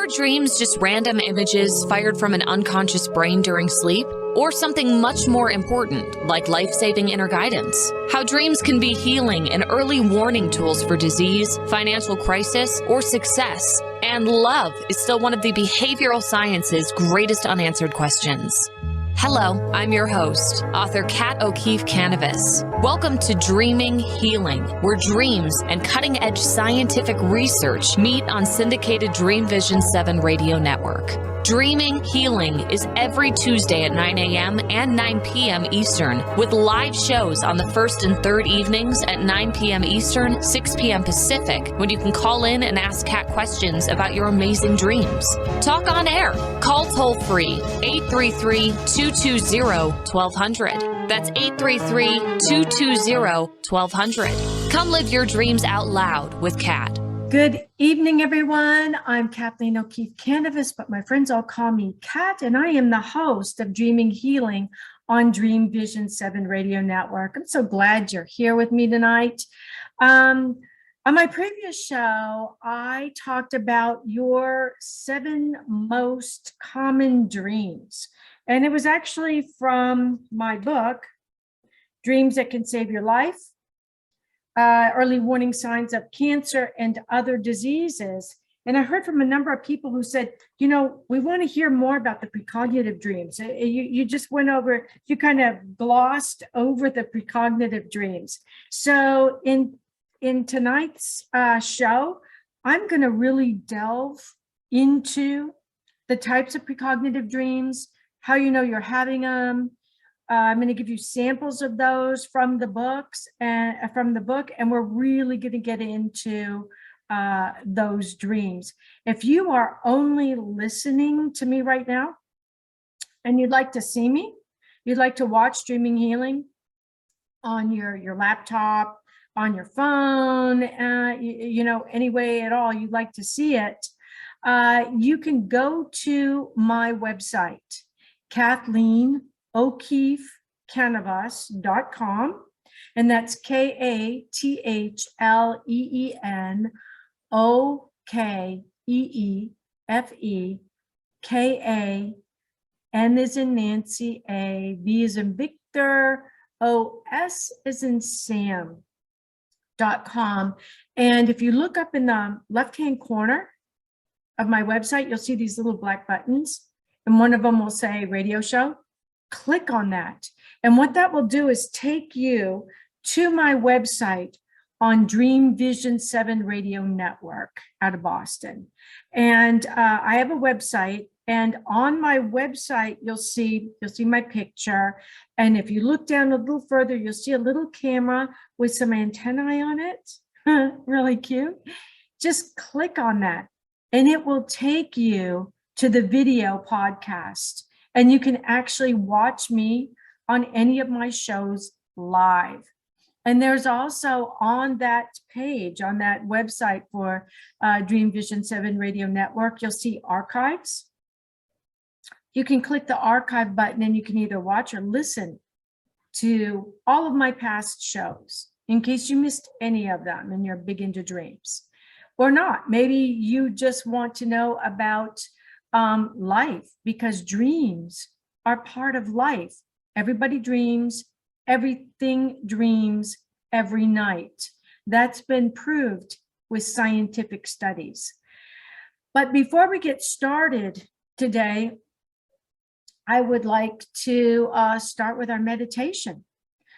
Are dreams just random images fired from an unconscious brain during sleep? Or something much more important, like life-saving inner guidance? How dreams can be healing and early warning tools for disease, financial crisis, or success. And love is still one of the behavioral science's greatest unanswered questions. Hello, I'm your host, author Kat O'Keefe-Kanavos. Welcome to Dreaming Healing, where dreams and cutting-edge scientific research meet on syndicated Dream Vision 7 radio network. Dreaming Healing is every Tuesday at 9 a.m. and 9 p.m. Eastern, with live shows on the first and third evenings at 9 p.m. Eastern, 6 p.m. Pacific, when you can call in and ask Kat questions about your amazing dreams. Talk on air. Call toll-free 833-220-1200. That's 833-220-1200. Come live your dreams out loud with Kat. Good evening, everyone. I'm Kathleen O'Keefe-Kanavos, but my friends all call me Kat, and I am the host of Dreaming Healing on Dream Vision 7 radio network. I'm so glad you're here with me tonight. On my previous show, I talked about your 7 most common dreams, and it was actually from my book, Dreams That Can Save Your Life. Early warning signs of cancer and other diseases. And I heard from a number of people who said, you know, we want to hear more about the precognitive dreams. You just went over, you kind of glossed over the precognitive dreams. So in tonight's show, I'm going to really delve into the types of precognitive dreams, how you know you're having them. I'm going to give you samples of those from the books and and we're really going to get into those dreams. If you are only listening to me right now and you'd like to see me, you'd like to watch Dreaming Healing on your laptop, on your phone, you know, any way at all you'd like to see it, you can go to my website, KathleenO'Keefe-Kanavos.com, and that's KathleenO'Keefe-Kanavos, N as in Nancy, A, V as in Victor, O, S as in Sam.com. And if you look up in the left-hand corner of my website, you'll see these little black buttons, and one of them will say radio show. Click on that. And what that will do is take you to my website on Dream Vision 7 radio network out of Boston. And I have a website, and on my website, you'll see my picture. And if you look down a little further, you'll see a little camera with some antennae on it. Really cute. Just click on that and it will take you to the video podcast. And you can actually watch me on any of my shows live. And there's also on that page, on that website for Dream Vision 7 Radio Network, you'll see archives. You can click the archive button and you can either watch or listen to all of my past shows in case you missed any of them and you're big into dreams. Or not, maybe you just want to know about life, because dreams are part of life. Everybody dreams, everything dreams every night. That's been proved with scientific studies. But before we get started today, I would like to start with our meditation.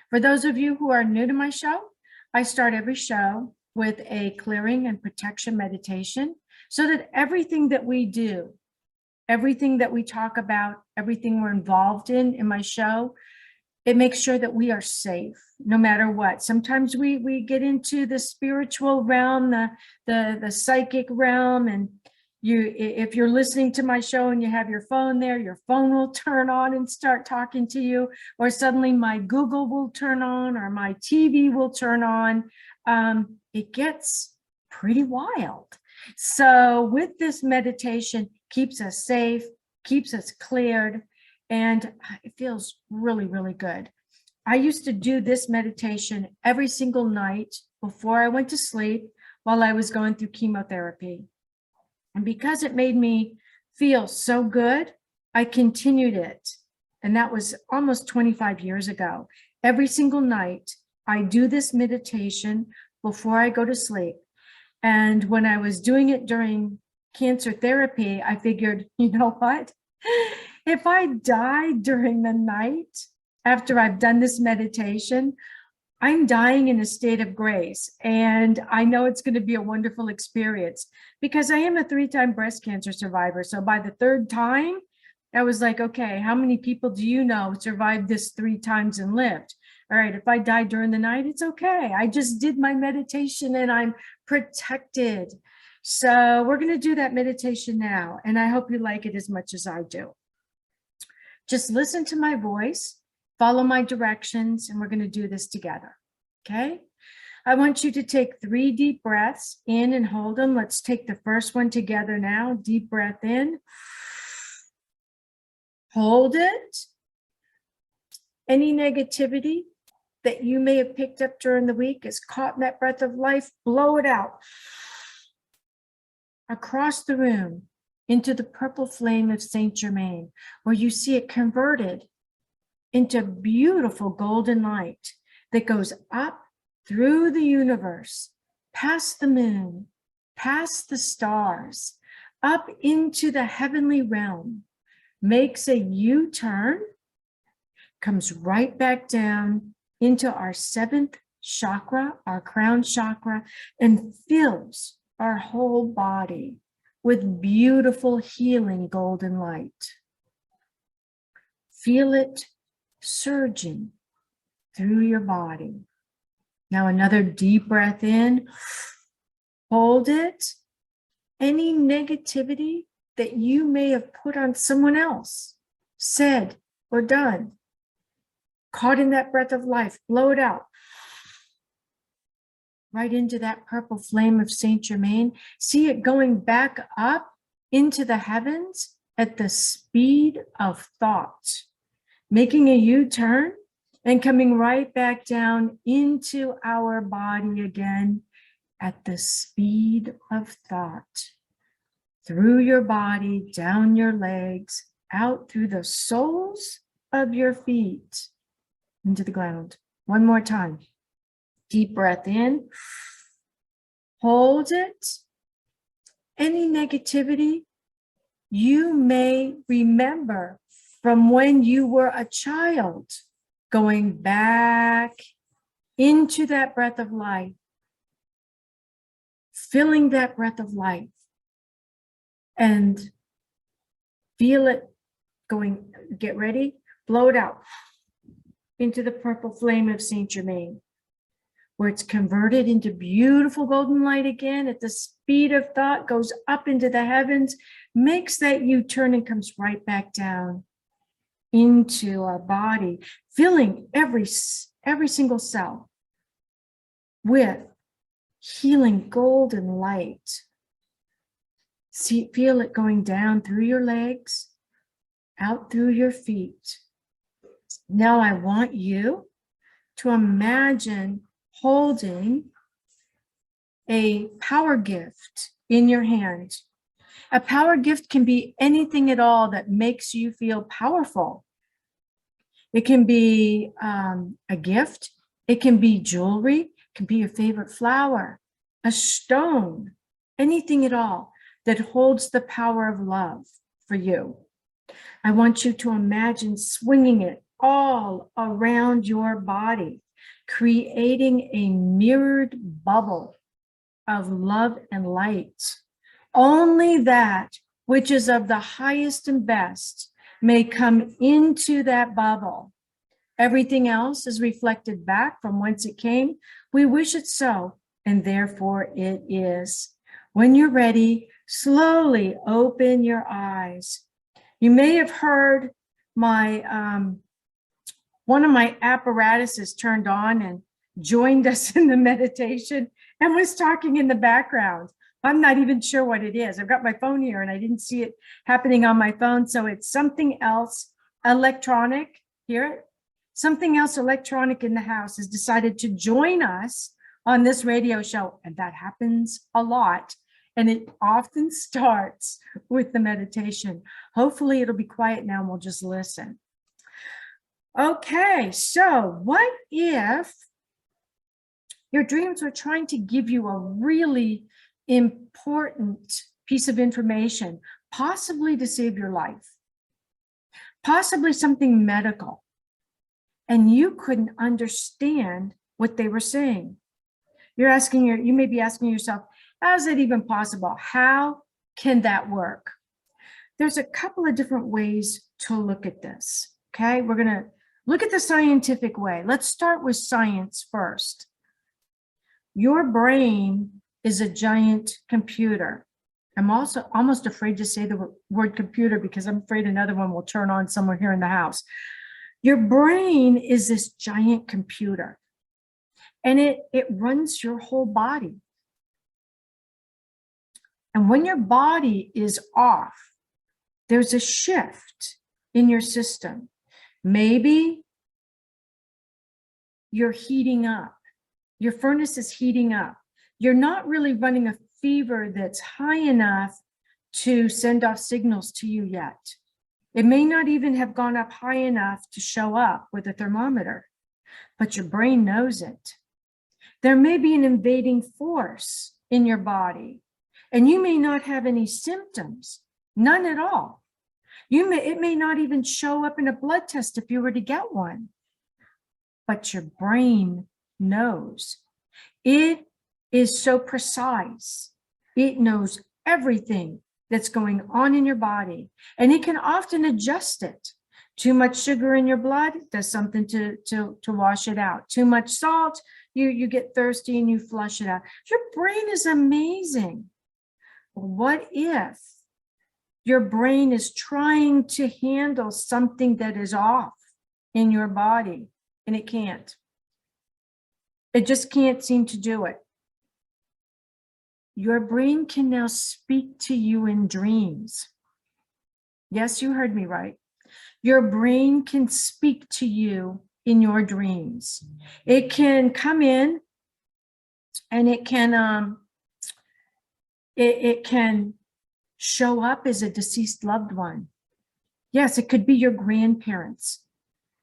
For those of you who are new to my show, I start every show with a clearing and protection meditation so that everything that we do, everything that we talk about, everything we're involved in my show, it makes sure that we are safe no matter what. Sometimes we get into the spiritual realm, the psychic realm, and if you're listening to my show and you have your phone there, your phone will turn on and start talking to you, or suddenly my Google will turn on or my TV will turn on. It gets pretty wild. So with this meditation, keeps us safe, keeps us cleared, and it feels really, really good. I used to do this meditation every single night before I went to sleep while I was going through chemotherapy. And because it made me feel so good, I continued it. And that was almost 25 years ago. Every single night, I do this meditation before I go to sleep. And when I was doing it during cancer therapy, I figured, you know what? If I die during the night after I've done this meditation, I'm dying in a state of grace. And I know it's going to be a wonderful experience because I am a 3-time breast cancer survivor. So by the 3rd time, I was like, okay, how many people do you know survived this 3 times and lived? All right, if I die during the night, it's okay. I just did my meditation and I'm protected. So we're going to do that meditation now. And I hope you like it as much as I do. Just listen to my voice, follow my directions, and we're going to do this together. Okay? I want you to take 3 deep breaths in and hold them. Let's take the first one together now. Deep breath in. Hold it. Any negativity that you may have picked up during the week is caught in that breath of life. Blow it out across the room into the purple flame of Saint Germain, where you see it converted into beautiful golden light that goes up through the universe, past the moon, past the stars, up into the heavenly realm, makes a U-turn, comes right back down into our 7th chakra, our crown chakra, and fills our whole body with beautiful healing golden light. Feel it surging through your body. Now another deep breath in. Hold it. Any negativity that you may have put on someone else, said or done, caught in that breath of life, blow it out. Right into that purple flame of Saint Germain. See it going back up into the heavens at the speed of thought, making a U-turn and coming right back down into our body again at the speed of thought. Through your body, down your legs, out through the soles of your feet, into the ground. One more time. Deep breath in. Hold it. Any negativity you may remember from when you were a child, going back into that breath of life, filling that breath of life, and feel it going. Get ready, blow it out into the purple flame of Saint Germain, where it's converted into beautiful golden light again at the speed of thought, goes up into the heavens, makes that U-turn and comes right back down into our body, filling every single cell with healing golden light. See, feel it going down through your legs, out through your feet. Now I want you to imagine holding a power gift in your hand. A power gift can be anything at all that makes you feel powerful. It can be a gift. It can be jewelry. It can be your favorite flower, a stone, anything at all that holds the power of love for you. I want you to imagine swinging it all around your body, creating a mirrored bubble of love and light. Only that which is of the highest and best may come into that bubble. Everything else is reflected back from whence it came. We wish it so, and therefore it is. When you're ready, slowly open your eyes. You may have heard my one of my apparatuses turned on and joined us in the meditation and was talking in the background. I'm not even sure what it is. I've got my phone here and I didn't see it happening on my phone. So it's something else electronic. Hear it? Something else electronic in the house has decided to join us on this radio show. And that happens a lot. And it often starts with the meditation. Hopefully it'll be quiet now and we'll just listen. Okay, so what if your dreams were trying to give you a really important piece of information, possibly to save your life, possibly something medical, and you couldn't understand what they were saying? You may be asking yourself, how is it even possible? How can that work? There's a couple of different ways to look at this, okay? We're gonna look at the scientific way. Let's start with science first. Your brain is a giant computer. I'm also almost afraid to say the word computer because I'm afraid another one will turn on somewhere here in the house. Your brain is this giant computer, and it runs your whole body. And when your body is off, there's a shift in your system. Maybe you're heating up. Your furnace is heating up. You're not really running a fever that's high enough to send off signals to you yet. It may not even have gone up high enough to show up with a thermometer, but your brain knows it. There may be an invading force in your body, and you may not have any symptoms, none at all. It may not even show up in a blood test if you were to get one, but your brain knows. It is so precise. It knows everything that's going on in your body, and it can often adjust it. Too much sugar in your blood does something to wash it out. Too much salt, you get thirsty and you flush it out. Your brain is amazing. What if your brain is trying to handle something that is off in your body and it can't? It just can't seem to do it. Your brain can now speak to you in dreams. Yes, you heard me right. Your brain can speak to you in your dreams. It can come in and it can show up as a deceased loved one. Yes, it could be your grandparents.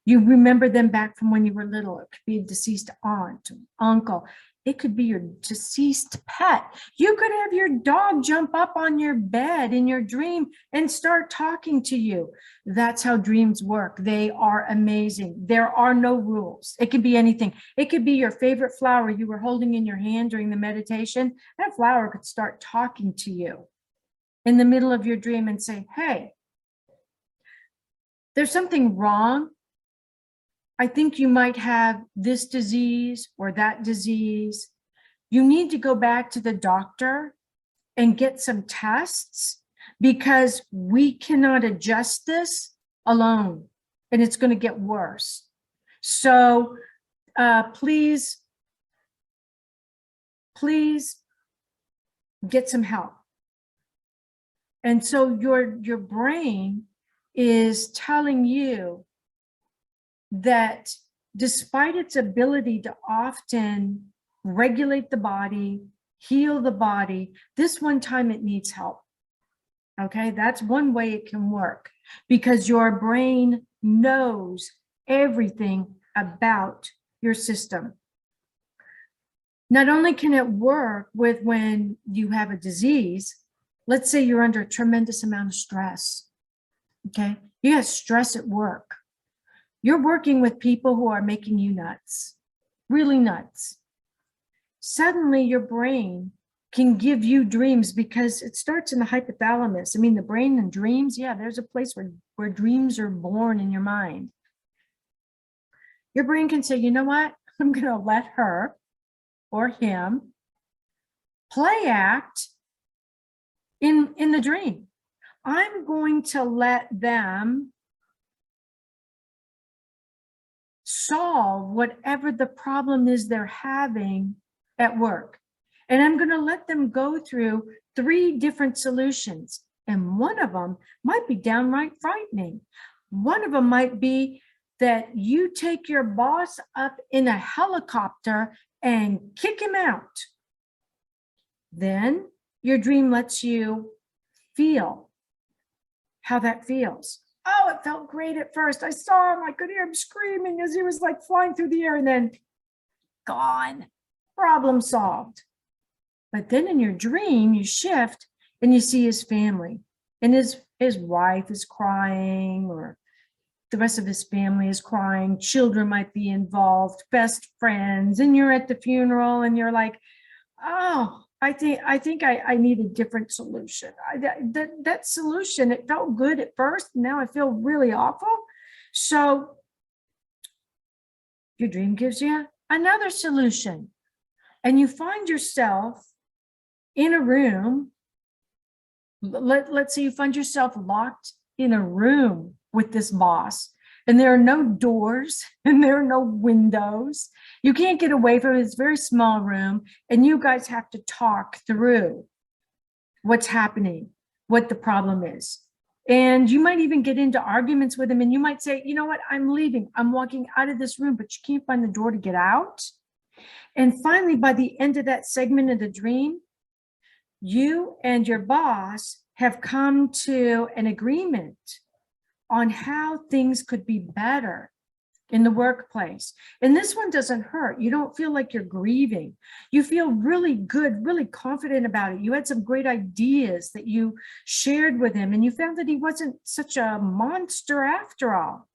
You remember them back from when you were little. It could be a deceased aunt, uncle. It could be your deceased pet. You could have your dog jump up on your bed in your dream and start talking to you. That's how dreams work. They are amazing. There are no rules. It could be anything. It could be your favorite flower you were holding in your hand during the meditation. That flower could start talking to you in the middle of your dream and say, hey, there's something wrong. I think you might have this disease or that disease. You need to go back to the doctor and get some tests because we cannot adjust this alone and it's going to get worse. So please get some help. And so your brain is telling you that despite its ability to often regulate the body, heal the body, this one time it needs help. Okay, that's one way it can work because your brain knows everything about your system. Not only can it work with when you have a disease, let's say you're under a tremendous amount of stress. Okay, you have stress at work. You're working with people who are making you nuts, really nuts. Suddenly your brain can give you dreams because it starts in the hypothalamus. I mean, the brain and dreams, yeah, there's a place where dreams are born in your mind. Your brain can say, you know what? I'm going to let her or him play act in the dream. I'm going to let them solve whatever the problem is they're having at work. And I'm going to let them go through 3 different solutions. And one of them might be downright frightening. One of them might be that you take your boss up in a helicopter and kick him out. Then your dream lets you feel how that feels. Oh, it felt great at first. I saw him, I could hear him screaming as he was like flying through the air, and then gone, problem solved. But then in your dream, you shift and you see his family, and his wife is crying, or the rest of his family is crying. Children might be involved, best friends, and you're at the funeral and you're like, oh, I think I need a different solution. That solution, it felt good at first. Now I feel really awful. So your dream gives you another solution, and you find yourself in a room. Let's say you find yourself locked in a room with this boss, and there are no doors and there are no windows. You can't get away from it. It's a very small room, and you guys have to talk through what's happening, what the problem is. And you might even get into arguments with him, and you might say, you know what, I'm leaving. I'm walking out of this room, but you can't find the door to get out. And finally, by the end of that segment of the dream, you and your boss have come to an agreement on how things could be better in the workplace. And this one doesn't hurt. You don't feel like you're grieving. You feel really good, really confident about it. You had some great ideas that you shared with him, and you found that he wasn't such a monster after all.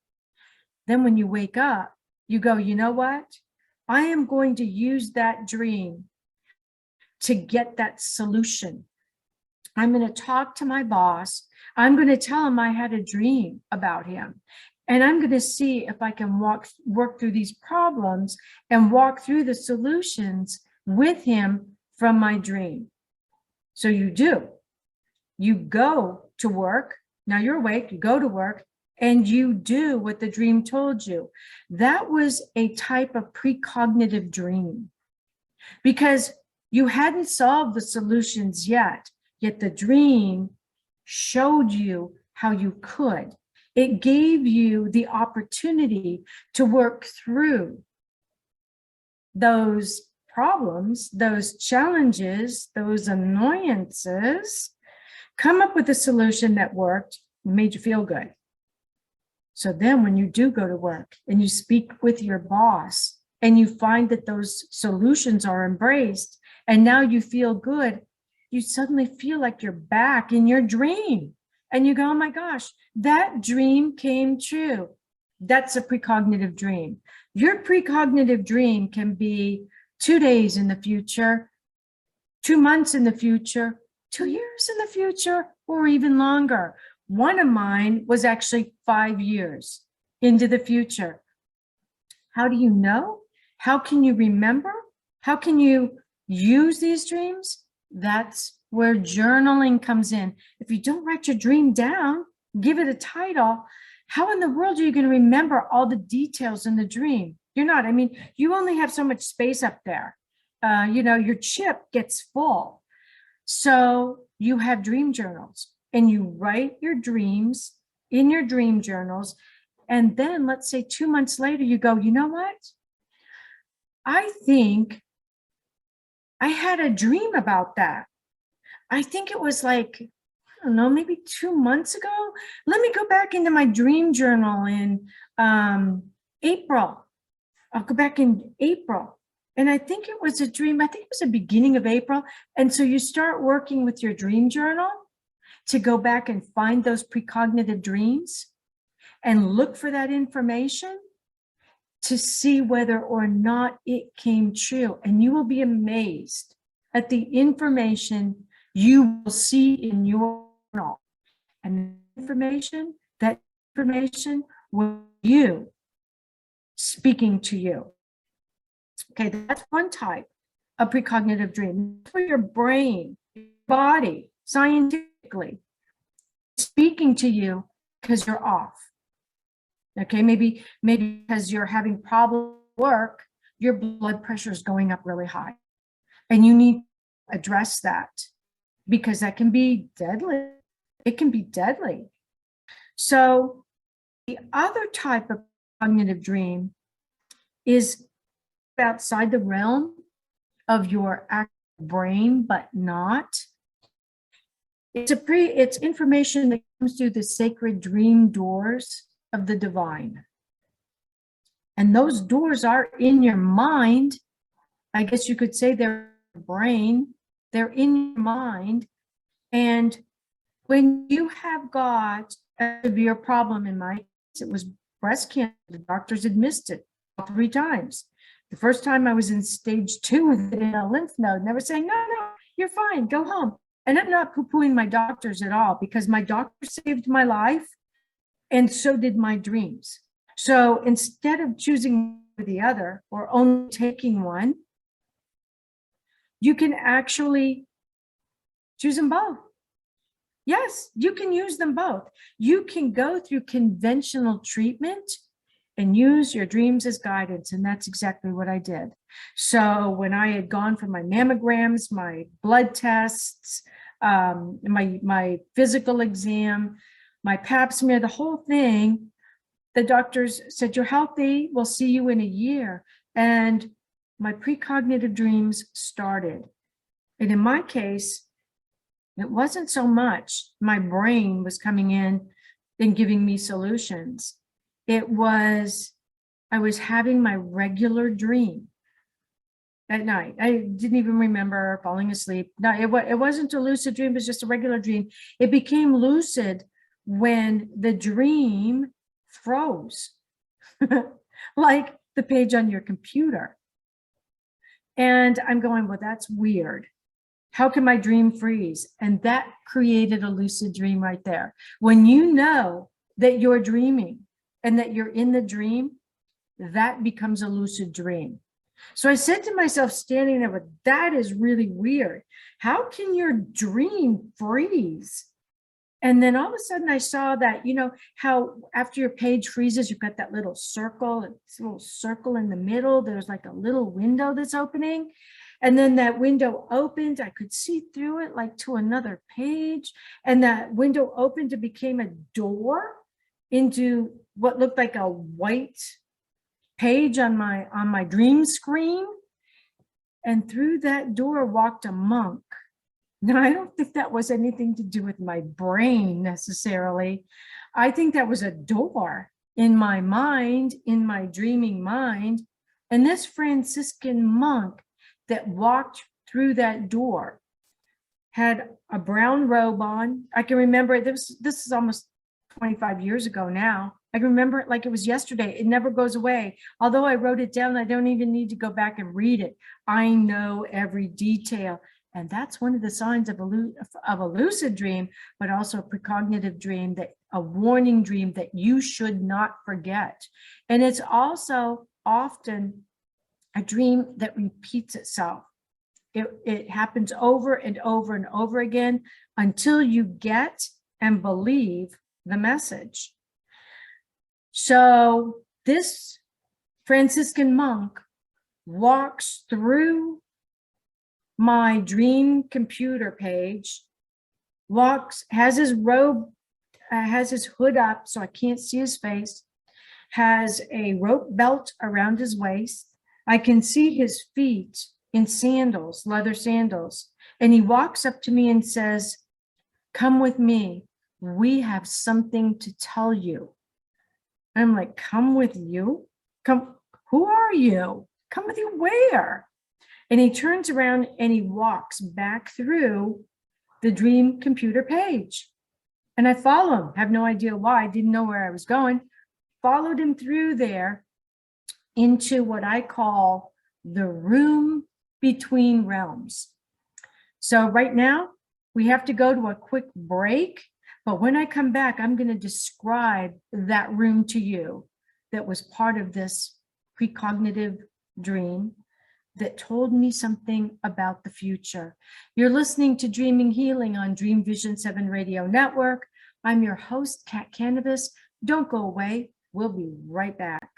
Then when you wake up, you go, you know what? I am going to use that dream to get that solution. I'm going to talk to my boss. I'm going to tell him I had a dream about him. And I'm going to see if I can work through these problems and walk through the solutions with him from my dream. So you do. You go to work. Now you're awake. You go to work and you do what the dream told you. That was a type of precognitive dream, because you hadn't solved the solutions yet the dream showed you how you could. It gave you the opportunity to work through those problems, those challenges, those annoyances, come up with a solution that worked, made you feel good. So then when you do go to work and you speak with your boss and you find that those solutions are embraced, and now you feel good, you suddenly feel like you're back in your dream. And you go, oh my gosh, that dream came true. That's a precognitive dream. Your precognitive dream can be 2 days in the future, 2 months in the future, 2 years in the future, or even longer. One of mine was actually 5 years into the future. How do you know? How can you remember? How can you use these dreams? That's where journaling comes in. If you don't write your dream down, give it a title, how in the world are you going to remember all the details in the dream? You're not. I mean, you only have so much space up there. Your chip gets full. So you have dream journals, and you write your dreams in your dream journals. And then let's say 2 months later, you go, you know what? I think I had a dream about that. I think it was like, I don't know, maybe 2 months ago. Let me go back into my dream journal in April. I'll go back in April. And I think it was a dream. I think it was the beginning of April. And so you start working with your dream journal to go back and find those precognitive dreams and look for that information to see whether or not it came true. And you will be amazed at the information you will see in your journal. And that information will be you speaking to you. Okay, that's one type of precognitive dream. For your brain, your body, scientifically speaking to you because you're off. Okay, maybe because you're having problems at work, your blood pressure is going up really high, and you need to address that because that can be deadly. It can be deadly. So the other type of cognitive dream is outside the realm of your active brain, but not. It's information that comes through the sacred dream doors of the divine. And those doors are in your mind. I guess you could say they're in your brain. They're in your mind. And when you have got a severe problem, in my case, it was breast cancer. The doctors had missed it 3 times. The first time I was in stage 2 with it in a lymph node, and they were saying, no, you're fine, go home. And I'm not poo-pooing my doctors at all, because my doctor saved my life, and so did my dreams. So instead of choosing the other or only taking one, you can actually choose them both. Yes, you can use them both. You can go through conventional treatment and use your dreams as guidance. And that's exactly what I did. So when I had gone for my mammograms, my blood tests, my physical exam, my pap smear, the whole thing, the doctors said, you're healthy, we'll see you in a year. And my precognitive dreams started. And in my case, it wasn't so much my brain was coming in and giving me solutions. It was, I was having my regular dream at night. I didn't even remember falling asleep. No, it wasn't a lucid dream, it was just a regular dream. It became lucid when the dream froze, like the page on your computer. And I'm going, well, that's weird. How can my dream freeze? And that created a lucid dream right there. When you know that you're dreaming and that you're in the dream, that becomes a lucid dream. So I said to myself, standing there, but that is really weird. How can your dream freeze? And then all of a sudden I saw that, you know, how after your page freezes, you've got that little circle, it's a little circle in the middle. There's like a little window that's opening. And then that window opened, I could see through it like to another page. And that window opened, it became a door into what looked like a white page on my dream screen. And through that door walked a monk. Now, I don't think that was anything to do with my brain necessarily. I think that was a door in my mind, in my dreaming mind. And this Franciscan monk that walked through that door had a brown robe on. I can remember it. This is almost 25 years ago now. I can remember it like it was yesterday. It never goes away. Although I wrote it down, I don't even need to go back and read it. I know every detail. And that's one of the signs of a lucid dream, but also a precognitive dream, that a warning dream that you should not forget. And it's also often a dream that repeats itself. It happens over and over and over again until you get and believe the message. So this Franciscan monk walks through my dream computer page, has his robe, has his hood up so I can't see his face, has a rope belt around his waist. I can see his feet in sandals, leather sandals. And he walks up to me and says, come with me. We have something to tell you. I'm like, come with you? Come, who are you? Come with you where? And he turns around and he walks back through the dream computer page. And I follow him, have no idea why, I didn't know where I was going. Followed him through there into what I call the room between realms. So right now we have to go to a quick break, but when I come back, I'm going to describe that room to you that was part of this precognitive dream that told me something about the future. You're listening to Dreaming Healing on Dream Vision 7 Radio Network. I'm your host, Kat Kanavos. Don't go away. We'll be right back.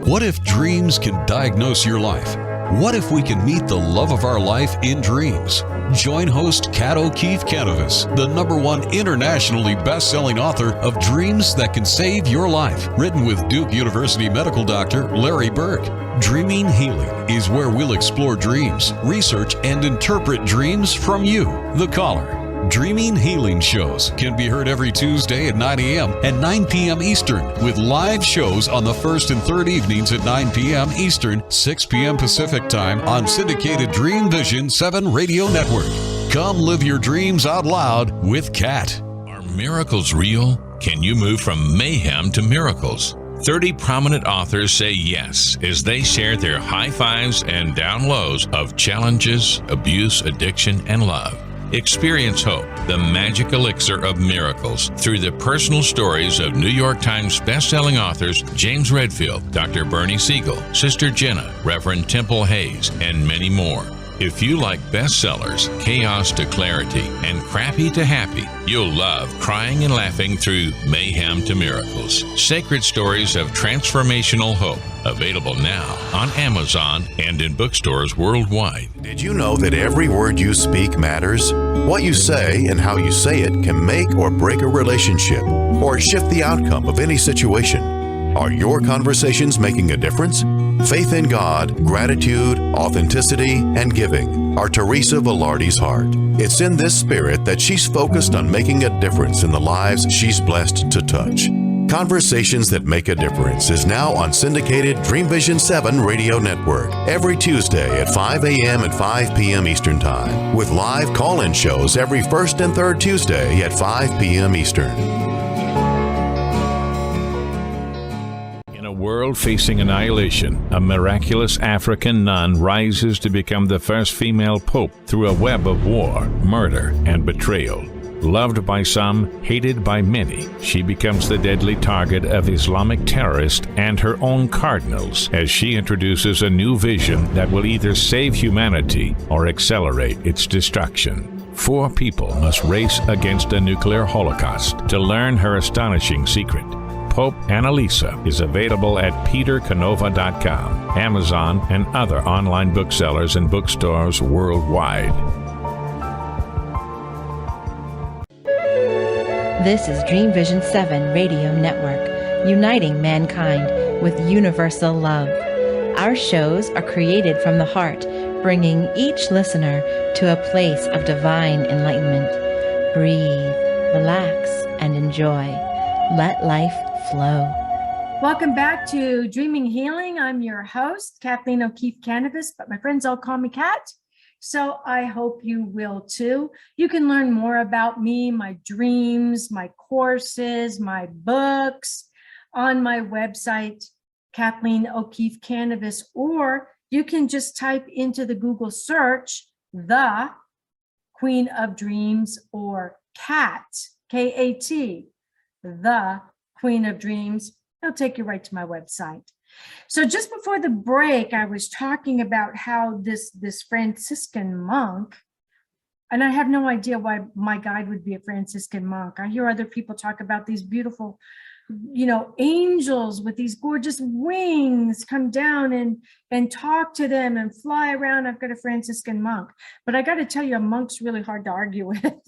What if dreams can diagnose your life? What if we can meet the love of our life in dreams? Join host Kat O'Keefe-Kanavos, the #1 internationally best-selling author of Dreams That Can Save Your Life, written with Duke University medical doctor Larry Burke. Dreaming Healing is where we'll explore dreams, research, and interpret dreams from you, the caller. Dreaming Healing shows can be heard every Tuesday at 9 a.m. and 9 p.m. Eastern, with live shows on the first and third evenings at 9 p.m. Eastern, 6 p.m. Pacific Time on syndicated Dream Vision 7 radio network. Come live your dreams out loud with Kat. Are miracles real? Can you move from mayhem to miracles? 30 prominent authors say yes as they share their high fives and down lows of challenges, abuse, addiction, and love. Experience hope, the magic elixir of miracles, through the personal stories of New York Times bestselling authors James Redfield, Dr. Bernie Siegel, Sister Jenna, Reverend Temple Hayes, and many more. If you like bestsellers, chaos to clarity, and crappy to happy, you'll love crying and laughing through mayhem to miracles. Sacred stories of transformational hope. Available now on Amazon and in bookstores worldwide. Did you know that every word you speak matters? What you say and how you say it can make or break a relationship or shift the outcome of any situation. Are your conversations making a difference? Faith in God, gratitude, authenticity, and giving are Teresa Velarde's heart. It's in this spirit that she's focused on making a difference in the lives she's blessed to touch. Conversations That Make a Difference is now on syndicated Dream Vision 7 radio network every Tuesday at 5 a.m. and 5 p.m. Eastern Time, with live call-in shows every first and third Tuesday at 5 p.m. Eastern. In a world facing annihilation, a miraculous African nun rises to become the first female pope through a web of war, murder, and betrayal. Loved by some, hated by many, she becomes the deadly target of Islamic terrorists and her own cardinals as she introduces a new vision that will either save humanity or accelerate its destruction. 4 people must race against a nuclear holocaust to learn her astonishing secret. Pope Annalisa is available at petercanova.com, Amazon, and other online booksellers and bookstores worldwide. This is Dream Vision 7 Radio Network, uniting mankind with universal love. Our shows are created from the heart, bringing each listener to a place of divine enlightenment. Breathe, relax, and enjoy. Let life flow. Welcome back to Dreaming Healing. I'm your host, Kathleen O'Keefe-Kanavos, but my friends all call me Kat. So I hope you will too. You can learn more about me, my dreams, my courses, my books on my website, Kathleen O'Keefe-Kanavos, or you can just type into the Google search, The Queen of Dreams, or Kat, K-A-T, The Queen of Dreams. It'll take you right to my website. So just before the break, I was talking about how this Franciscan monk, and I have no idea why my guide would be a Franciscan monk. I hear other people talk about these beautiful, angels with these gorgeous wings come down and talk to them and fly around. I've got a Franciscan monk, but I got to tell you, a monk's really hard to argue with.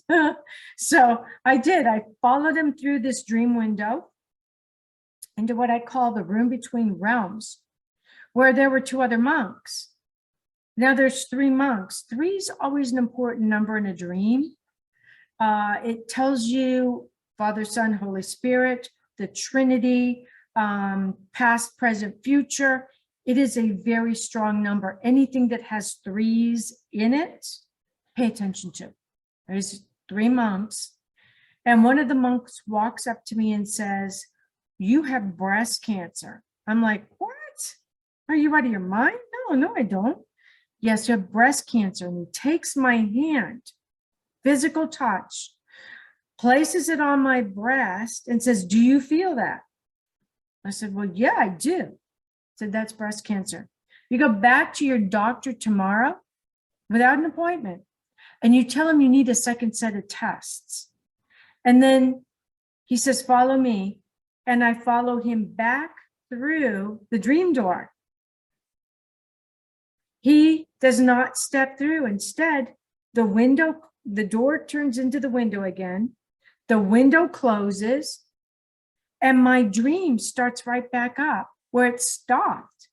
So I followed him through this dream window into what I call the room between realms, where there were 2 other monks. Now there's 3 monks. 3 is always an important number in a dream. It tells you Father, Son, Holy Spirit, the Trinity, past, present, future. It is a very strong number. Anything that has 3s in it, pay attention to. There's 3 monks. And one of the monks walks up to me and says, "You have breast cancer." I'm like, "What? Are you out of your mind?" No, I don't. "Yes, you have breast cancer." And he takes my hand, physical touch, places it on my breast and says, "Do you feel that?" I said, "Well, yeah, I do." He said, "That's breast cancer. You go back to your doctor tomorrow without an appointment and you tell him you need a second set of tests." And then he says, "Follow me." And I follow him back through the dream door. He does not step through. Instead, the door turns into the window again. The window closes, and my dream starts right back up where it stopped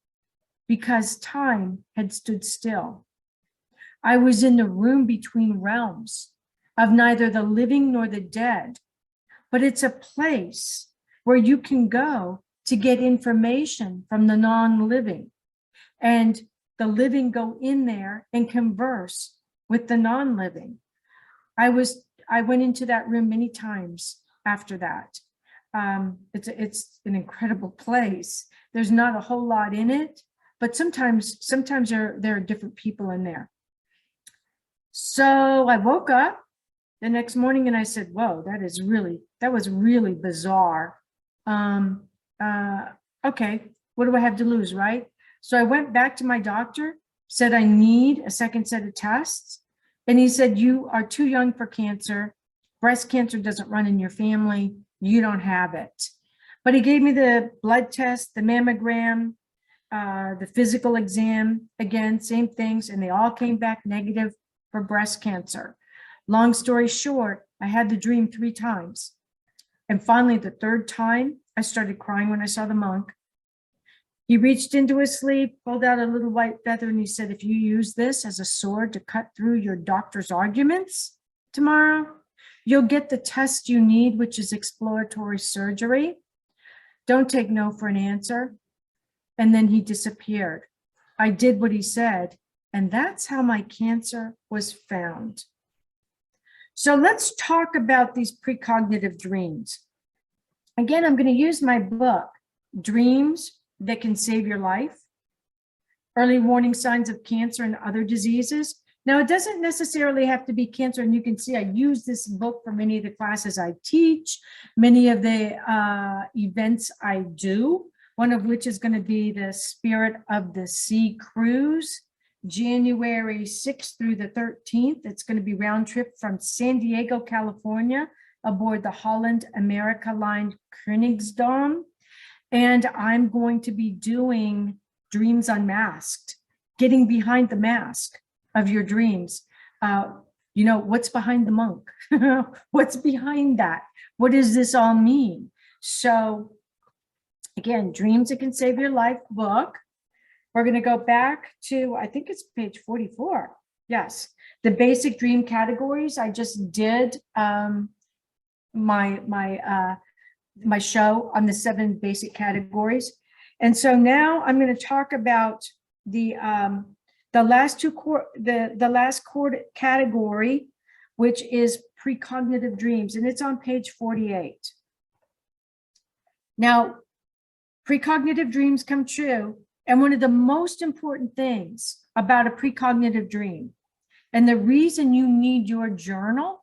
because time had stood still. I was in the room between realms of neither the living nor the dead, but it's a place where you can go to get information from the non-living, and the living go in there and converse with the non-living. I went into that room many times after that. It's an incredible place. There's not a whole lot in it, but sometimes there are different people in there. So I woke up the next morning and I said, whoa, that was really bizarre. Okay, what do I have to lose, right? So I went back to my doctor, said I need a second set of tests. And he said, you are too young for cancer. Breast cancer doesn't run in your family. You don't have it. But he gave me the blood test, the mammogram, the physical exam, again, same things. And they all came back negative for breast cancer. Long story short, I had the dream 3 times. And finally, the 3rd time, I started crying when I saw the monk. He reached into his sleeve, pulled out a little white feather, and he said, if you use this as a sword to cut through your doctor's arguments tomorrow, you'll get the test you need, which is exploratory surgery. Don't take no for an answer. And then he disappeared. I did what he said, and that's how my cancer was found. So let's talk about these precognitive dreams. Again, I'm going to use my book, Dreams That Can Save Your Life, Early Warning Signs of Cancer and Other Diseases. Now, it doesn't necessarily have to be cancer, and you can see I use this book for many of the classes I teach, many of the events I do, one of which is going to be the Spirit of the Sea Cruise, January 6th through the 13th. It's going to be round trip from San Diego, California, aboard the Holland America Line Koenigsdam. And I'm going to be doing Dreams Unmasked, getting behind the mask of your dreams. What's behind the monk? What's behind that? What does this all mean? So again, Dreams That Can Save Your Life book. We're going to go back to, I think it's page 44. Yes, the basic dream categories. I just did my show on the 7 basic categories. And so now I'm going to talk about the last category, which is precognitive dreams, and it's on page 48. Now, precognitive dreams come true, and one of the most important things about a precognitive dream, and the reason you need your journal,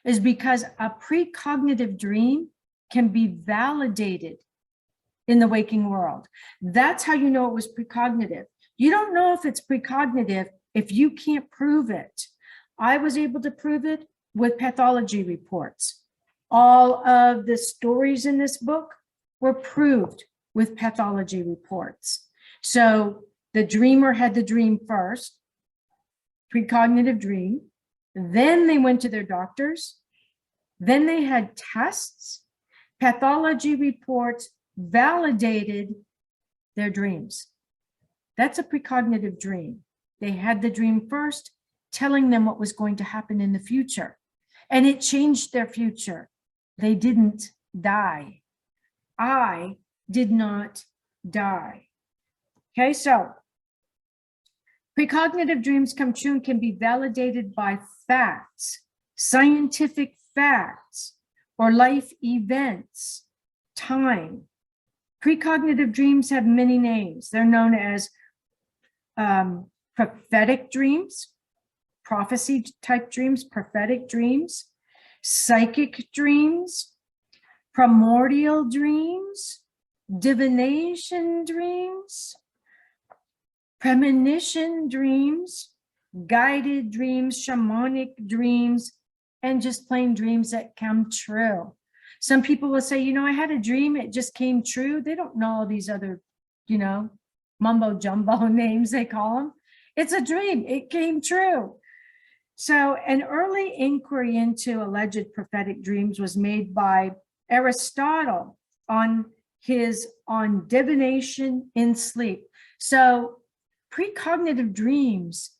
is because a precognitive dream can be validated in the waking world. That's how you know it was precognitive. You don't know if it's precognitive if you can't prove it. I was able to prove it with pathology reports. All of the stories in this book were proved with pathology reports. So the dreamer had the dream first, precognitive dream, then they went to their doctors, then they had tests, pathology reports validated their dreams. That's a precognitive dream. They had the dream first, telling them what was going to happen in the future, and it changed their future. They didn't die. I did not die. Okay, so precognitive dreams come true and can be validated by facts, scientific facts, or life events, time. Precognitive dreams have many names. They're known as prophetic dreams, prophecy type dreams, prophetic dreams, psychic dreams, primordial dreams, divination dreams, premonition dreams, guided dreams, shamanic dreams, and just plain dreams that come true. Some people will say, I had a dream, it just came true. They don't know all these other, mumbo jumbo names they call them. It's a dream. It came true. So an early inquiry into alleged prophetic dreams was made by Aristotle on divination in sleep. So precognitive dreams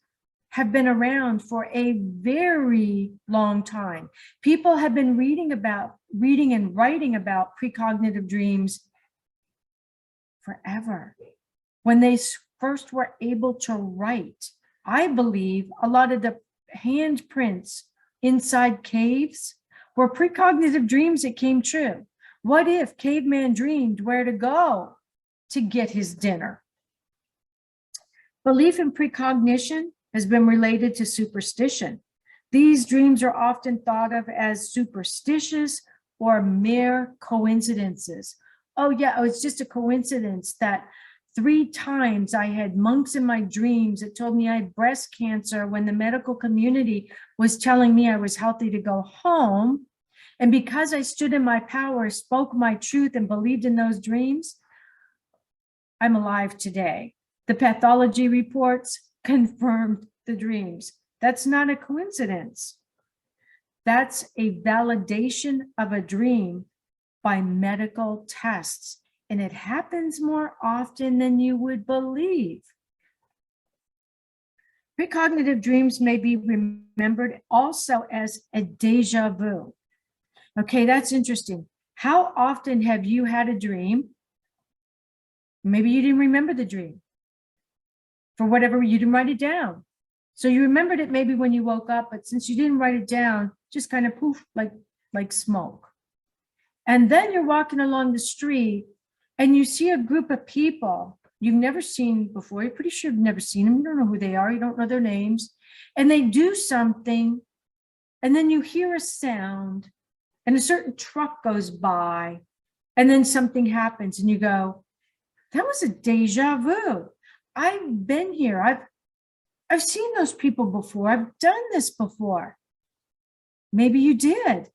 have been around for a very long time. People have been reading and writing about precognitive dreams forever. When they first were able to write, I believe a lot of the handprints inside caves were precognitive dreams that came true. What if caveman dreamed where to go to get his dinner? Belief in precognition has been related to superstition. These dreams are often thought of as superstitious or mere coincidences. Oh yeah, it's just a coincidence that 3 times I had monks in my dreams that told me I had breast cancer when the medical community was telling me I was healthy to go home. And because I stood in my power, spoke my truth, and believed in those dreams, I'm alive today. The pathology reports confirmed the dreams. That's not a coincidence. That's a validation of a dream by medical tests, and it happens more often than you would believe. Precognitive dreams may be remembered also as a déjà vu. Okay, that's interesting. How often have you had a dream? Maybe you didn't remember the dream. For whatever, you didn't write it down. So you remembered it maybe when you woke up, but since you didn't write it down, just kind of poof, like smoke. And then you're walking along the street and you see a group of people you've never seen before. You're pretty sure you've never seen them. You don't know who they are. You don't know their names. And they do something, and then you hear a sound, and a certain truck goes by, and then something happens, and you go, that was a déjà vu. I've been here. I've seen those people before. I've done this before. Maybe you did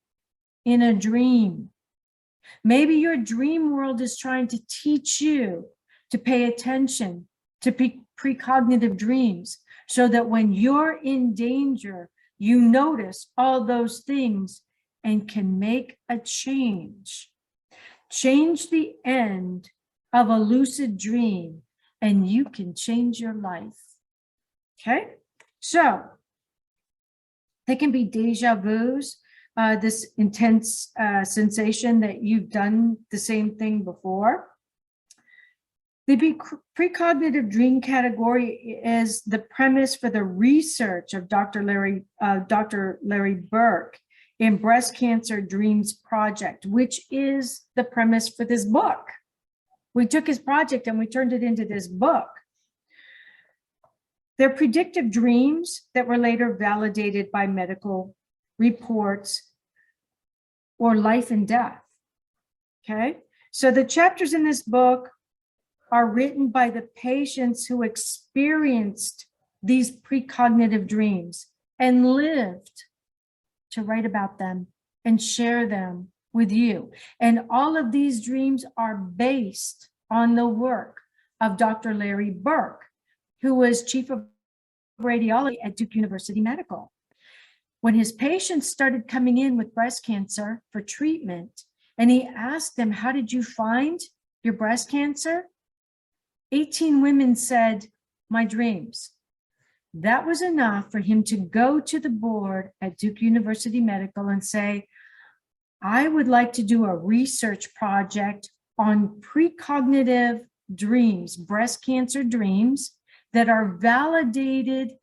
in a dream. Maybe your dream world is trying to teach you to pay attention to precognitive dreams, so that when you're in danger, you notice all those things and can make a change. Change the end of a lucid dream, and you can change your life. Okay, so they can be deja vus, this intense sensation that you've done the same thing before. The precognitive dream category is the premise for the research of Dr. Larry Burke in Breast Cancer Dreams Project, which is the premise for this book. We took his project and we turned it into this book. They're predictive dreams that were later validated by medical reports or life and death. Okay, so the chapters in this book are written by the patients who experienced these precognitive dreams and lived to write about them and share them with you. And all of these dreams are based on the work of Dr. Larry Burke, who was chief of radiology at Duke University Medical. When his patients started coming in with breast cancer for treatment, and he asked them, how did you find your breast cancer? 18 women said, my dreams. That was enough for him to go to the board at Duke University Medical and say, I would like to do a research project on precognitive dreams, breast cancer dreams that are validated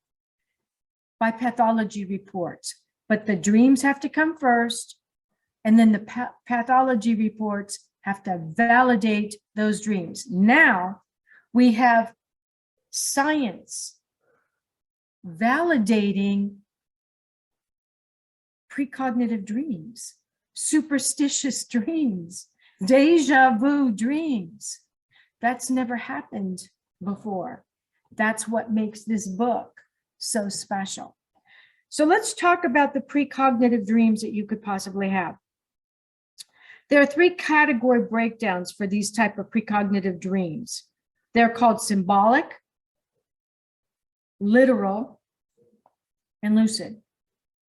by pathology reports. But the dreams have to come first, and then the pathology reports have to validate those dreams. Now we have science validating precognitive dreams, superstitious dreams, deja vu dreams. That's never happened before. That's what makes this book so special. So let's talk about the precognitive dreams that you could possibly have. There are 3 category breakdowns for these type of precognitive dreams. They're called symbolic, literal, and lucid.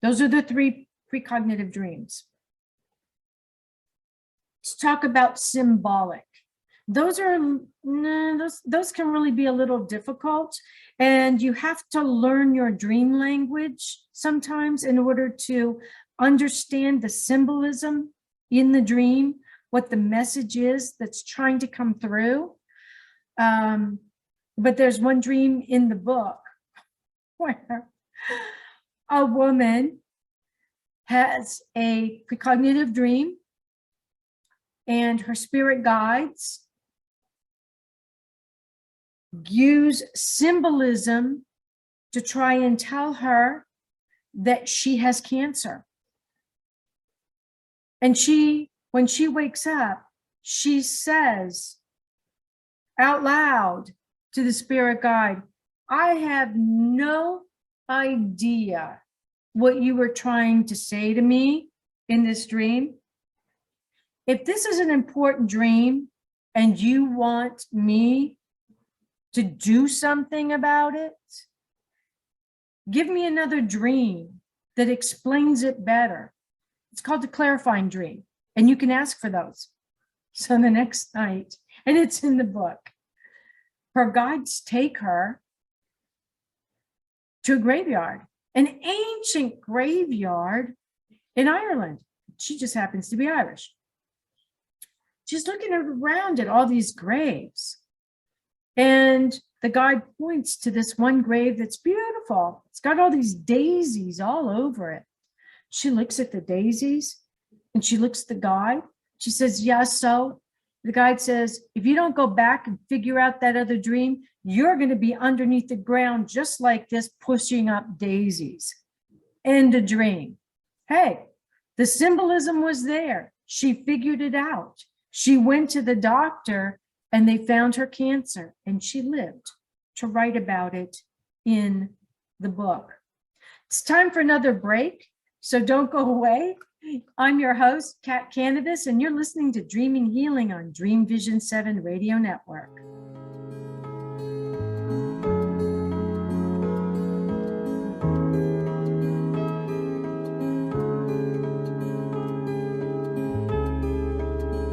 Those are the three precognitive dreams. Let's talk about symbolic. Those can really be a little difficult, and you have to learn your dream language sometimes in order to understand the symbolism in the dream, what the message is that's trying to come through. But there's one dream in the book where a woman has a precognitive dream, and her spirit guides use symbolism to try and tell her that she has cancer. And when she wakes up, she says out loud to the spirit guide, I have no idea what you were trying to say to me in this dream. If this is an important dream and you want me to do something about it, give me another dream that explains it better. It's called the clarifying dream, and you can ask for those. So the next night, and it's in the book, her guides take her to a graveyard, an ancient graveyard in Ireland. She just happens to be Irish. She's looking around at all these graves, and the guide points to this one grave that's beautiful. It's got all these daisies all over it. She looks at the daisies and she looks at the guide. She says, yes, so. The guide says, if you don't go back and figure out that other dream, you're going to be underneath the ground just like this, pushing up daisies. End of dream. Hey, the symbolism was there. She figured it out. She went to the doctor and they found her cancer, and she lived to write about it in the book. It's time for another break, so don't go away. I'm your host, Kat Kanavos, and you're listening to Dreaming Healing on Dream Vision 7 Radio Network.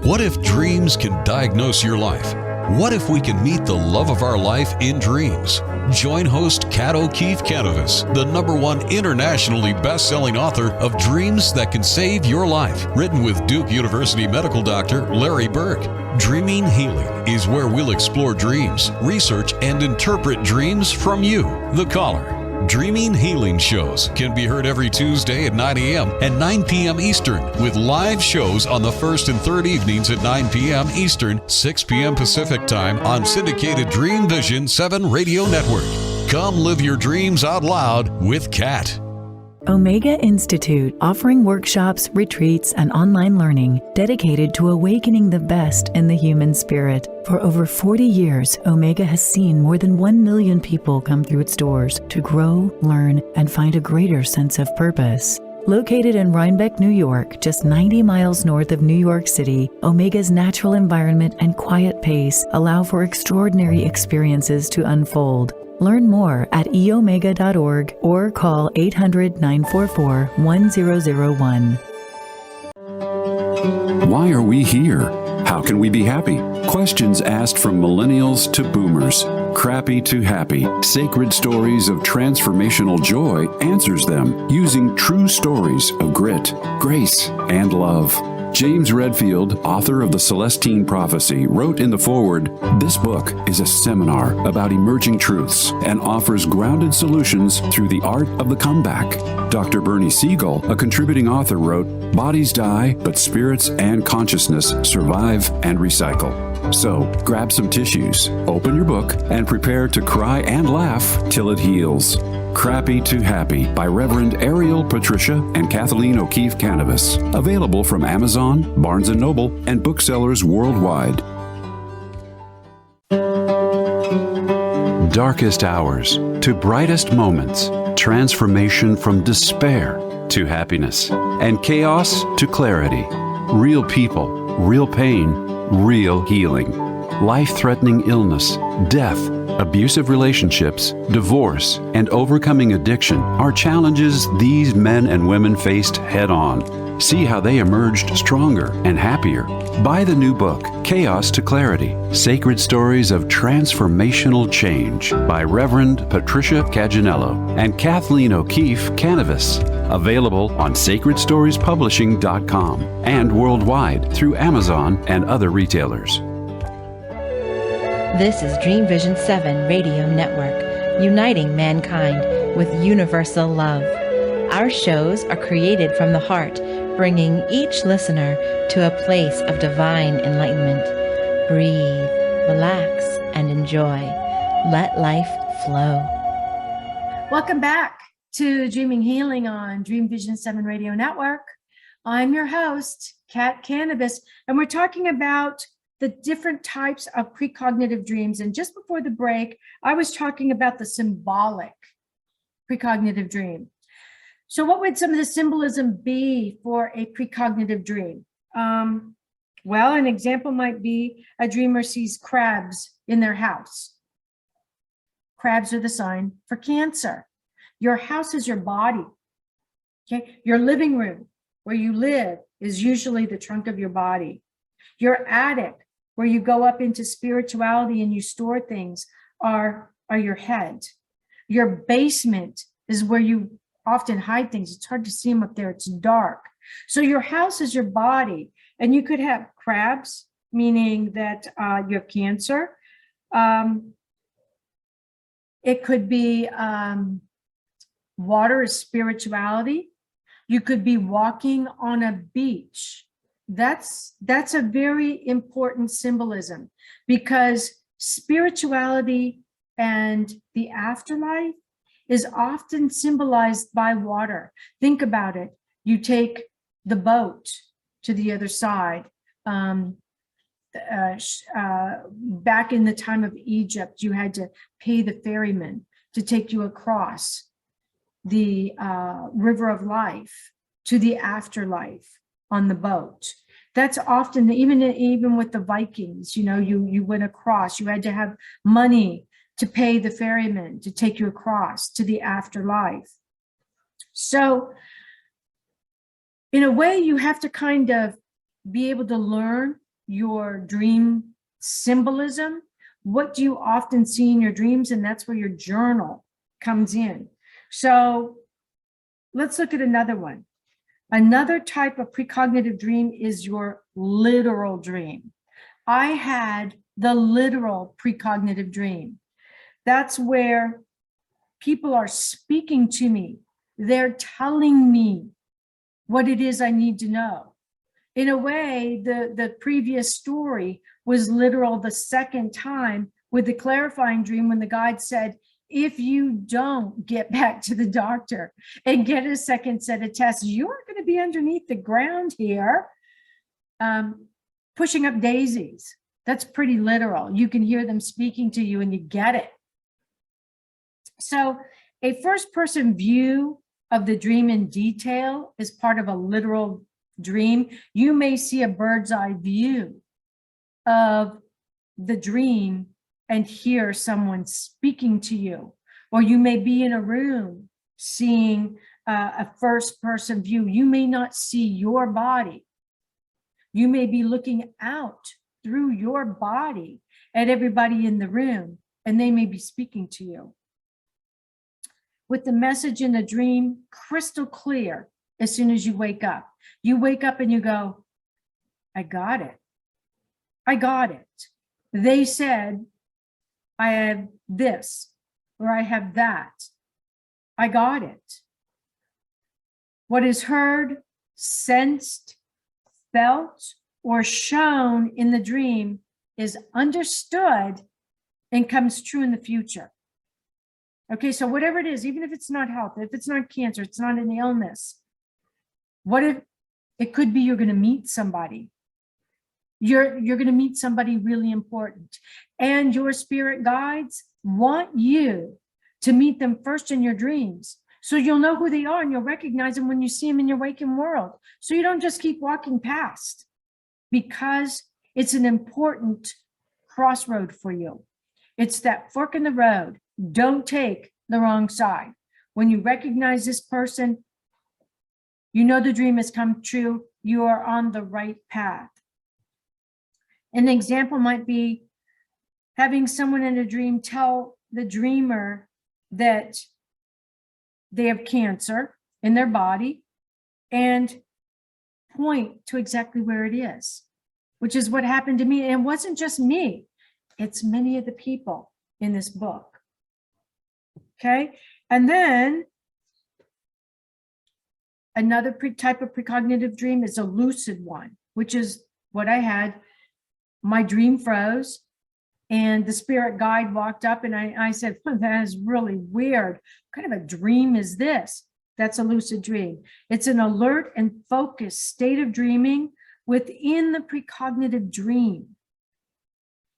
What if dreams can diagnose your life? What if we can meet the love of our life in dreams? Join host Kat O'Keefe-Kanavos, the #1 internationally best-selling author of Dreams That Can Save Your Life, written with Duke University medical doctor Larry Burke. Dreaming Healing is where we'll explore dreams, research, and interpret dreams from you, the caller. Dreaming Healing shows can be heard every Tuesday at 9 a.m. and 9 p.m. Eastern, with live shows on the first and third evenings at 9 p.m. Eastern, 6 p.m. Pacific Time on syndicated Dream Vision 7 Radio Network. Come live your dreams out loud with Kat. Omega Institute, offering workshops, retreats, and online learning dedicated to awakening the best in the human spirit. For over 40 years, Omega has seen more than 1 million people come through its doors to grow, learn, and find a greater sense of purpose. Located in Rhinebeck, New York, just 90 miles north of New York City, Omega's natural environment and quiet pace allow for extraordinary experiences to unfold. Learn more at eomega.org or call 800-944-1001. Why are we here? How can we be happy? Questions asked from millennials to boomers. Crappy to Happy, Sacred Stories of Transformational Joy answers them using true stories of grit, grace, and love. James Redfield, author of The Celestine Prophecy, wrote in the foreword, "This book is a seminar about emerging truths and offers grounded solutions through the art of the comeback." Dr. Bernie Siegel, a contributing author, wrote, "Bodies die, but spirits and consciousness survive and recycle." So, grab some tissues, open your book, and prepare to cry and laugh till it heals. Crappy to Happy by Reverend Ariel Patricia and Kathleen O'Keefe-Kanavos. Available from Amazon, Barnes & Noble, and booksellers worldwide. Darkest hours to brightest moments. Transformation from despair to happiness. And chaos to clarity. Real people, real pain, real healing. life-threatening illness, death, abusive relationships, divorce, and overcoming addiction are challenges these men and women faced head-on. See how they emerged stronger and happier. Buy the new book, Chaos to Clarity, Sacred Stories of Transformational Change by Reverend Patricia Caginello and Kathleen O'Keefe-Kanavos. Available on sacredstoriespublishing.com and worldwide through Amazon and other retailers. This is Dream Vision 7 Radio Network, uniting mankind with universal love. Our shows are created from the heart, bringing each listener to a place of divine enlightenment. Breathe, relax, and enjoy. Let life flow. Welcome back to Dreaming Healing on Dream Vision 7 Radio Network. I'm your host, Kat Kanavos, and we're talking about the different types of precognitive dreams. And just before the break, I was talking about the symbolic precognitive dream. So what would some of the symbolism be for a precognitive dream? Well, an example might be a dreamer sees crabs in their house. Crabs are the sign for Cancer. Your house is your body. Okay, your living room where you live is usually the trunk of your body. Your attic, where you go up into spirituality and you store things, are your head. Your basement is where you often hide things. It's hard to see them up there. It's dark. So your house is your body. And you could have crabs, meaning that you have Cancer. It could be water is spirituality. You could be walking on a beach. That's a very important symbolism, because spirituality and the afterlife is often symbolized by water. Think about it. You take the boat to the other side. Back in the time of Egypt, you had to pay the ferryman to take you across the river of life to the afterlife on the boat. That's often, even with the Vikings, you went across, you had to have money to pay the ferryman to take you across to the afterlife. So in a way, you have to kind of be able to learn your dream symbolism. What do you often see in your dreams? And that's where your journal comes in. So let's look at another one. Another type of precognitive dream is your literal dream. I had the literal precognitive dream. That's where people are speaking to me. They're telling me what it is I need to know. In a way, the previous story was literal the second time with the clarifying dream when the guide said, if you don't get back to the doctor and get a second set of tests, you are going to be underneath the ground here, pushing up daisies. That's pretty literal. You can hear them speaking to you and you get it. So a first-person view of the dream in detail is part of a literal dream. You may see a bird's eye view of the dream and hear someone speaking to you, or you may be in a room seeing a first-person view. You may not see your body. You may be looking out through your body at everybody in the room, and they may be speaking to you. With the message in the dream crystal clear as soon as you wake up. You wake up and you go, I got it. I got it. They said, I have this, or I have that. I got it. What is heard, sensed, felt, or shown in the dream is understood and comes true in the future. Okay, so whatever it is, even if it's not health, if it's not cancer, it's not an illness, what if it could be you're going to meet somebody? You're going to meet somebody really important, and your spirit guides want you to meet them first in your dreams, so you'll know who they are and you'll recognize them when you see them in your waking world. So you don't just keep walking past, because it's an important crossroad for you. It's that fork in the road. Don't take the wrong side. When you recognize this person, you know the dream has come true. You are on the right path. An example might be having someone in a dream tell the dreamer that they have cancer in their body and point to exactly where it is, which is what happened to me. And it wasn't just me, it's many of the people in this book. Okay. And then another type of precognitive dream is a lucid one, which is what I had. My dream froze and the spirit guide walked up and I said, oh, that is really weird. What kind of a dream is this? That's a lucid dream. It's an alert and focused state of dreaming within the precognitive dream.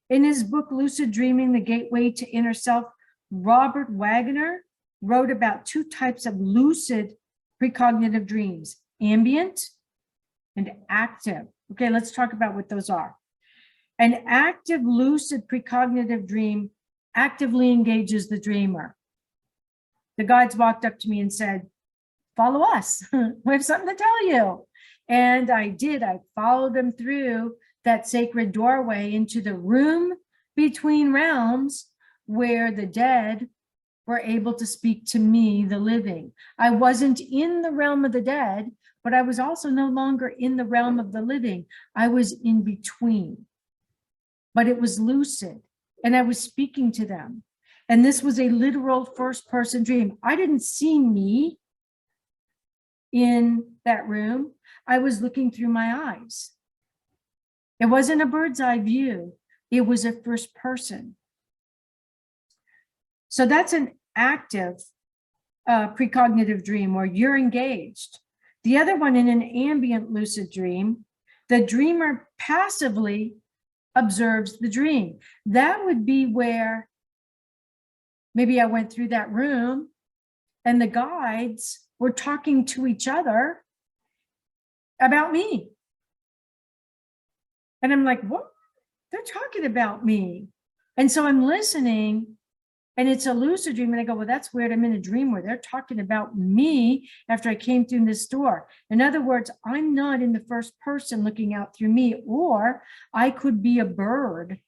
In his book, Lucid Dreaming, The Gateway to Inner Self, Robert Wagner wrote about two types of lucid precognitive dreams, ambient and active. Okay, let's talk about what those are. An active lucid precognitive dream actively engages the dreamer. The guides walked up to me and said, follow us, we have something to tell you. And I did, I followed them through that sacred doorway into the room between realms where the dead were able to speak to me, the living. I wasn't in the realm of the dead, but I was also no longer in the realm of the living. I was in between, but it was lucid and I was speaking to them. And this was a literal first person dream. I didn't see me in that room. I was looking through my eyes. It wasn't a bird's eye view. It was a first person. So that's an active precognitive dream where you're engaged. The other one, in an ambient lucid dream, the dreamer passively observes the dream. That would be where maybe I went through that room and the guides were talking to each other about me. And I'm like, what? They're talking about me. And so I'm listening and it's a lucid dream. And I go, well, that's weird. I'm in a dream where they're talking about me after I came through this door. In other words, I'm not in the first person looking out through me, or I could be a bird,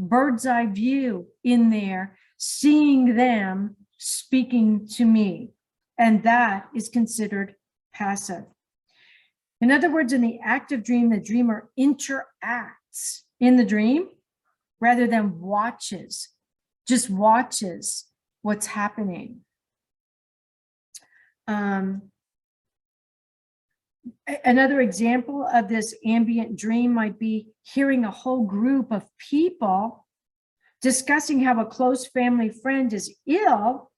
bird's eye view in there, seeing them speaking to me. And that is considered passive. In other words, in the active dream, the dreamer interacts in the dream rather than watches, just watches what's happening. Another example of this ambient dream might be hearing a whole group of people discussing how a close family friend is ill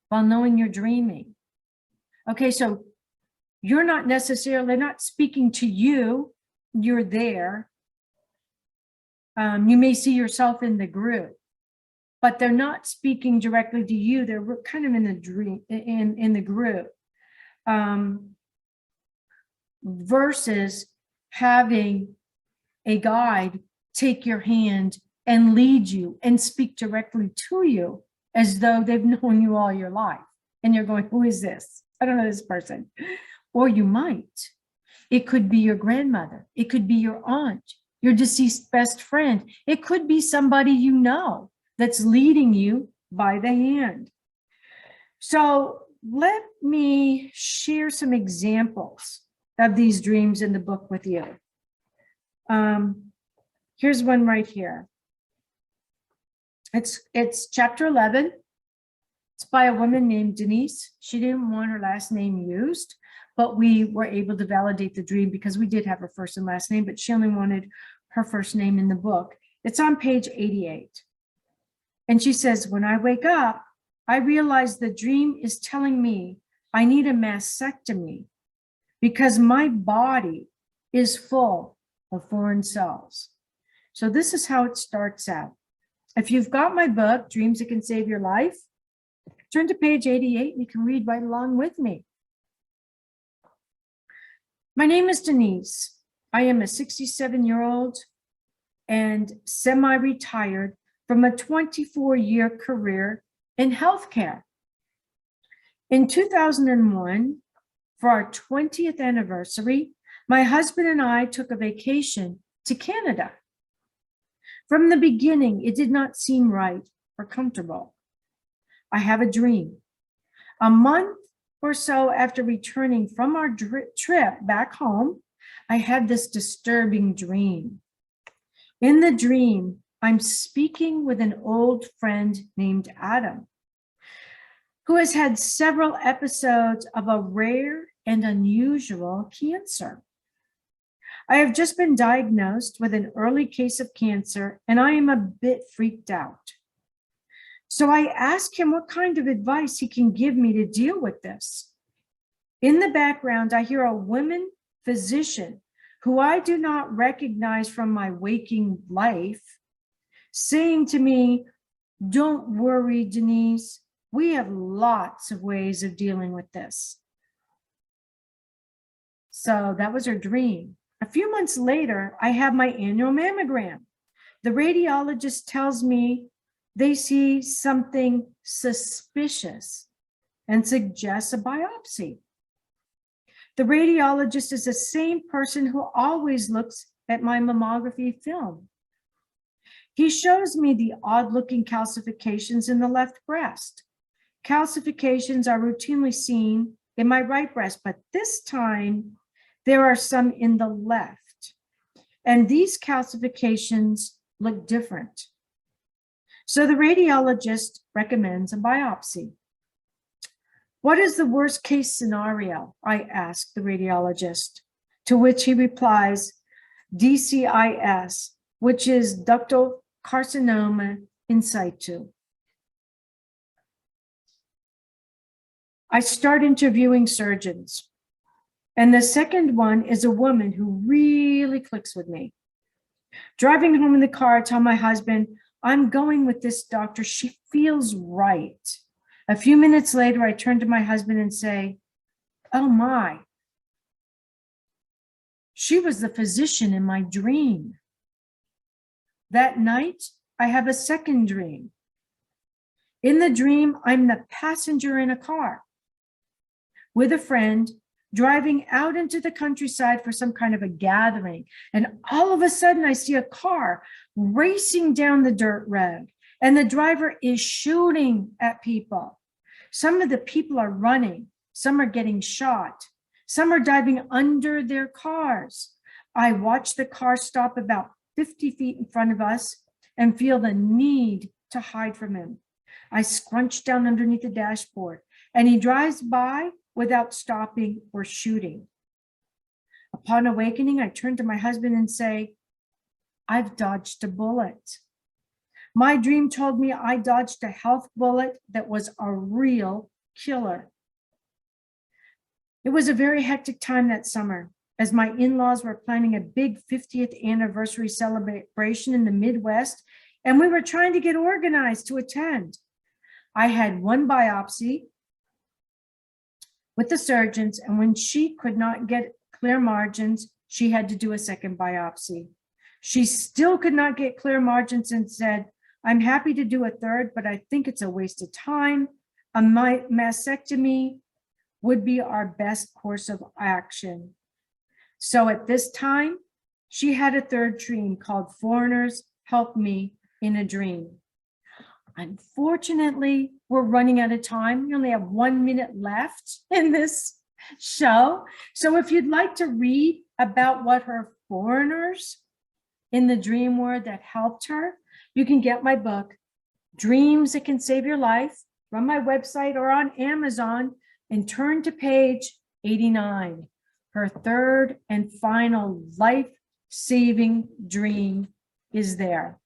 while knowing you're dreaming. Okay, so you're not necessarily, they're not speaking to you, you're there. You may see yourself in the group, but they're not speaking directly to you. They're kind of in the dream, in the group. Versus having a guide take your hand and lead you and speak directly to you as though they've known you all your life. And you're going, who is this? I don't know this person. Or you might. It could be your grandmother. It could be your aunt, your deceased best friend. It could be somebody you know that's leading you by the hand. So let me share some examples of these dreams in the book with you. Here's one right here. It's chapter 11. It's by a woman named Denise. She didn't want her last name used, but we were able to validate the dream because we did have her first and last name, but she only wanted her first name in the book. It's on page 88. And she says, when I wake up, I realize the dream is telling me I need a mastectomy because my body is full of foreign cells. So this is how it starts out. If you've got my book, Dreams That Can Save Your Life, turn to page 88 and you can read right along with me. My name is Denise. I am a 67-year-old and semi-retired from a 24-year career in healthcare. In 2001, for our 20th anniversary, my husband and I took a vacation to Canada. From the beginning, it did not seem right or comfortable. I have a dream. A month or so after returning from our trip back home, I had this disturbing dream. In the dream, I'm speaking with an old friend named Adam, who has had several episodes of a rare and unusual cancer. I have just been diagnosed with an early case of cancer, and I am a bit freaked out. So I asked him what kind of advice he can give me to deal with this. In the background, I hear a woman physician who I do not recognize from my waking life saying to me, "Don't worry, Denise. We have lots of ways of dealing with this." So that was her dream. A few months later, I have my annual mammogram. The radiologist tells me they see something suspicious and suggests a biopsy. The radiologist is the same person who always looks at my mammography film. He shows me the odd-looking calcifications in the left breast. Calcifications are routinely seen in my right breast, but this time there are some in the left. And these calcifications look different. So the radiologist recommends a biopsy. "What is the worst case scenario?" I asked the radiologist, to which he replies, DCIS, which is ductal carcinoma in situ. I start interviewing surgeons, and the second one is a woman who really clicks with me. Driving home in the car, I tell my husband, "I'm going with this doctor. She feels right." A few minutes later, I turn to my husband and say, "Oh my, she was the physician in my dream." That night, I have a second dream. In the dream, I'm the passenger in a car with a friend driving out into the countryside for some kind of a gathering. And all of a sudden, I see a car racing down the dirt road, and the driver is shooting at people. Some of the people are running, some are getting shot, some are diving under their cars. I watch the car stop about 50 feet in front of us and feel the need to hide from him. I scrunch down underneath the dashboard, and he drives by without stopping or shooting. Upon awakening, I turn to my husband and say, "I've dodged a bullet." My dream told me I dodged a health bullet that was a real killer. It was a very hectic time that summer, as my in-laws were planning a big 50th anniversary celebration in the Midwest, and we were trying to get organized to attend. I had one biopsy with the surgeons, and when she could not get clear margins, she had to do a second biopsy. She still could not get clear margins and said, "I'm happy to do a third, but I think it's a waste of time. A mastectomy would be our best course of action." So at this time, she had a third dream called "Foreigners Help Me in a Dream." Unfortunately, we're running out of time. We only have 1 minute left in this show. So if you'd like to read about what her foreigners in the dream were that helped her, you can get my book, Dreams That Can Save Your Life, from my website or on Amazon, and turn to page 89. Her third and final life-saving dream is there.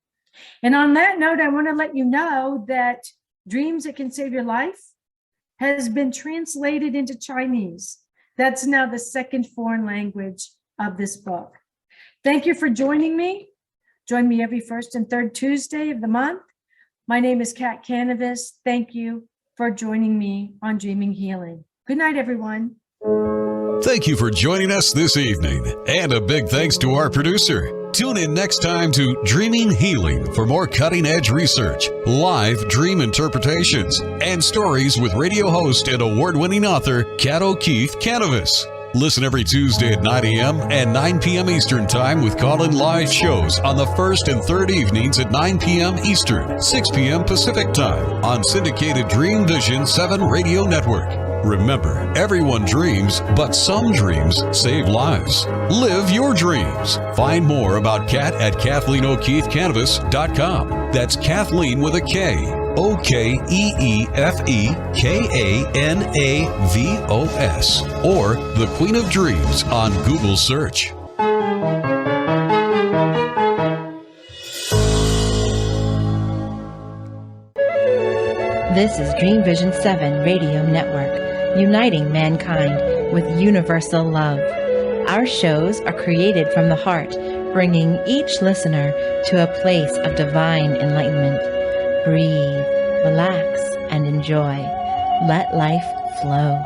And on that note, I want to let you know that Dreams That Can Save Your Life has been translated into Chinese. That's now the second foreign language of this book. Thank you for joining me. Join me every first and third Tuesday of the month. My name is Kat Kanavos. Thank you for joining me on Dreaming Healing. Good night, everyone. Thank you for joining us this evening. And a big thanks to our producer, Tune in next time to Dreaming Healing for more cutting-edge research, live dream interpretations, and stories with radio host and award-winning author Kat O'Keefe-Kanavos. Listen every Tuesday at 9 a.m. and 9 p.m. Eastern Time with call-in live shows on the first and third evenings at 9 p.m. Eastern, 6 p.m. Pacific Time on syndicated Dream Vision 7 radio network. Remember, everyone dreams, but some dreams save lives. Live your dreams. Find more about Kat at KathleenO'Keefe-Kanavos.com. That's Kathleen with a K. OKEEFEKANAVOS, or The Queen of Dreams on Google search. This is Dream Vision 7 Radio Network, uniting mankind with universal love. Our shows are created from the heart, bringing each listener to a place of divine enlightenment. Breathe, relax, and enjoy. Let life flow.